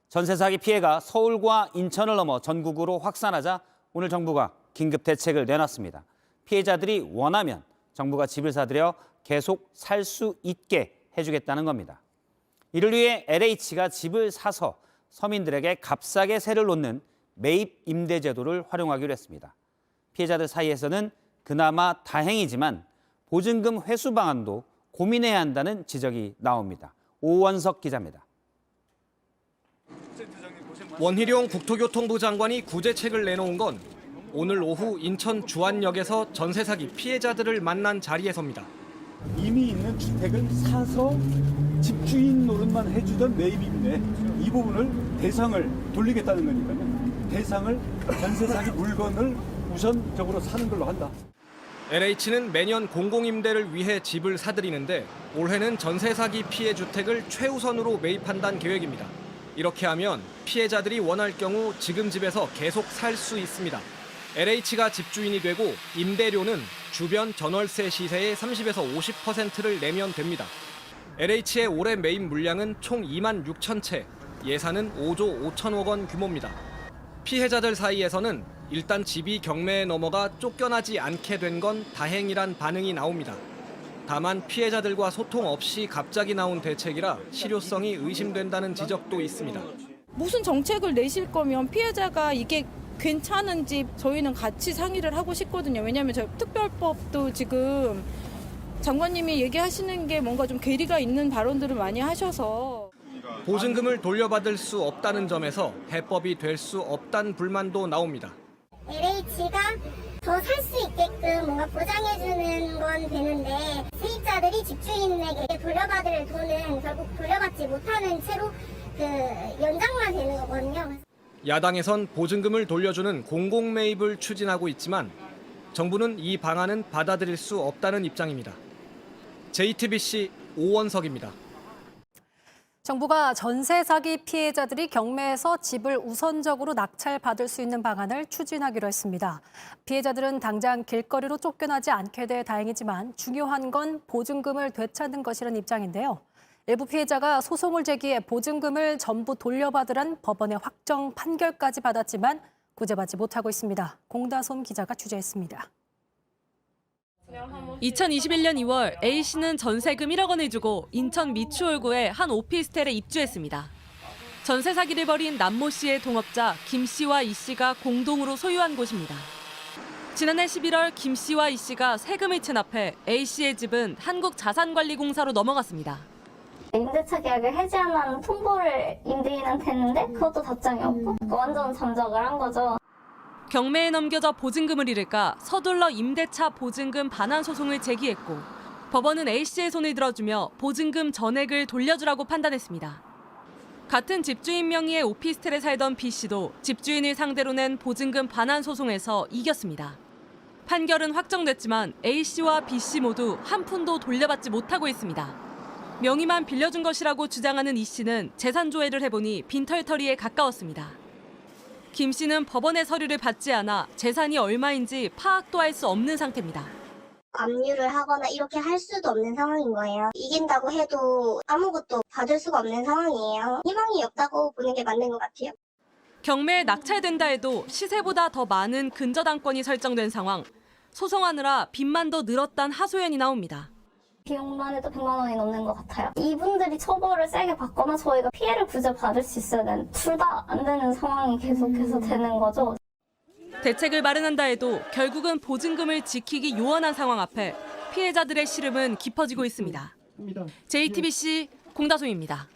전세 사기 피해가 서울과 인천을 넘어 전국으로 확산하자 오늘 정부가 긴급 대책을 내놨습니다. 피해자들이 원하면 정부가 집을 사들여 계속 살 수 있게 해주겠다는 겁니다. 이를 위해 LH가 집을 사서 서민들에게 값싸게 세를 놓는 매입 임대 제도를 활용하기로 했습니다. 피해자들 사이에서는 그나마 다행이지만 보증금 회수 방안도 고민해야 한다는 지적이 나옵니다. 오원석 기자입니다. 원희룡 국토교통부 장관이 구제책을 내놓은 건 오늘 오후 인천 주안역에서 전세 사기 피해자들을 만난 자리에서입니다. 이미 있는 주택을 사서 집주인 노릇만 해주던 매입임대 이 부분을 대상을 돌리겠다는 거니까요. 대상을 전세 사기 물건을 우선적으로 사는 걸로 한다. LH는 매년 공공임대를 위해 집을 사들이는데 올해는 전세 사기 피해 주택을 최우선으로 매입한다는 계획입니다. 이렇게 하면 피해자들이 원할 경우 지금 집에서 계속 살 수 있습니다. LH가 집주인이 되고 임대료는 주변 전월세 시세의 30에서 50%를 내면 됩니다. LH의 올해 매입 물량은 총 2만 6천 채, 예산은 5조 5천억 원 규모입니다. 피해자들 사이에서는 일단 집이 경매에 넘어가 쫓겨나지 않게 된 건 다행이란 반응이 나옵니다. 다만 피해자들과 소통 없이 갑자기 나온 대책이라 실효성이 의심된다는 지적도 있습니다. 무슨 정책을 내실 거면 피해자가 이게 괜찮은지 저희는 같이 상의를 하고 싶거든요. 왜냐하면 저 특별법도 지금 장관님이 얘기하시는 게 뭔가 좀 괴리가 있는 발언들을 많이 하셔서. 보증금을 돌려받을 수 없다는 점에서 해법이 될 수 없다는 불만도 나옵니다. LH가 더 살 수 있게끔 뭔가 보장해주는 건 되는데 세입자들이 집주인에게 돌려받을 돈은 결국 돌려받지 못하는 채로 연장만 되는 거거든요. 야당에선 보증금을 돌려주는 공공매입을 추진하고 있지만 정부는 이 방안은 받아들일 수 없다는 입장입니다. JTBC 오원석입니다. 정부가 전세 사기 피해자들이 경매에서 집을 우선적으로 낙찰받을 수 있는 방안을 추진하기로 했습니다. 피해자들은 당장 길거리로 쫓겨나지 않게 돼 다행이지만 중요한 건 보증금을 되찾는 것이라는 입장인데요. 일부 피해자가 소송을 제기해 보증금을 전부 돌려받으란 법원의 확정 판결까지 받았지만 구제받지 못하고 있습니다. 공다솜 기자가 취재했습니다. 2021년 2월 A씨는 전세금 1억 원을 주고 인천 미추홀구의 한 오피스텔에 입주했습니다. 전세 사기를 벌인 남모 씨의 동업자 김 씨와 이 씨가 공동으로 소유한 곳입니다. 지난해 11월 김 씨와 이 씨가 세금을 체납해 A 씨의 집은 한국자산관리공사로 넘어갔습니다. 임대차 계약을 해지하는 통보를 임대인한테 했는데 그것도 답장이 없고 완전 잠적을 한 거죠. 경매에 넘겨져 보증금을 잃을까 서둘러 임대차 보증금 반환 소송을 제기했고 법원은 A씨의 손을 들어주며 보증금 전액을 돌려주라고 판단했습니다. 같은 집주인 명의의 오피스텔에 살던 B씨도 집주인을 상대로 낸 보증금 반환 소송에서 이겼습니다. 판결은 확정됐지만 A씨와 B씨 모두 한 푼도 돌려받지 못하고 있습니다. 명의만 빌려준 것이라고 주장하는 E씨는 재산 조회를 해보니 빈털터리에 가까웠습니다. 김 씨는 법원의 서류를 받지 않아 재산이 얼마인지 파악도 할 수 없는 상태입니다. 압류를 하거나 이렇게 할 수도 없는 상황인 거예요. 이긴다고 해도 아무것도 받을 수가 없는 상황이에요. 희망이 없다고 보는 게 맞는 것 같아요. 경매에 낙찰된다 해도 시세보다 더 많은 근저당권이 설정된 상황. 소송하느라 빚만 더 늘었다는 하소연이 나옵니다. 비용만 해도 100만 원이 넘는 것 같아요. 이분들이 처벌을 세게 받거나 저희가 피해를 구제받을 수 있어야 되는 둘 다 안 되는 상황이 계속해서 되는 거죠. 대책을 마련한다 해도 결국은 보증금을 지키기 요원한 상황 앞에 피해자들의 시름은 깊어지고 있습니다. JTBC 공다솜입니다.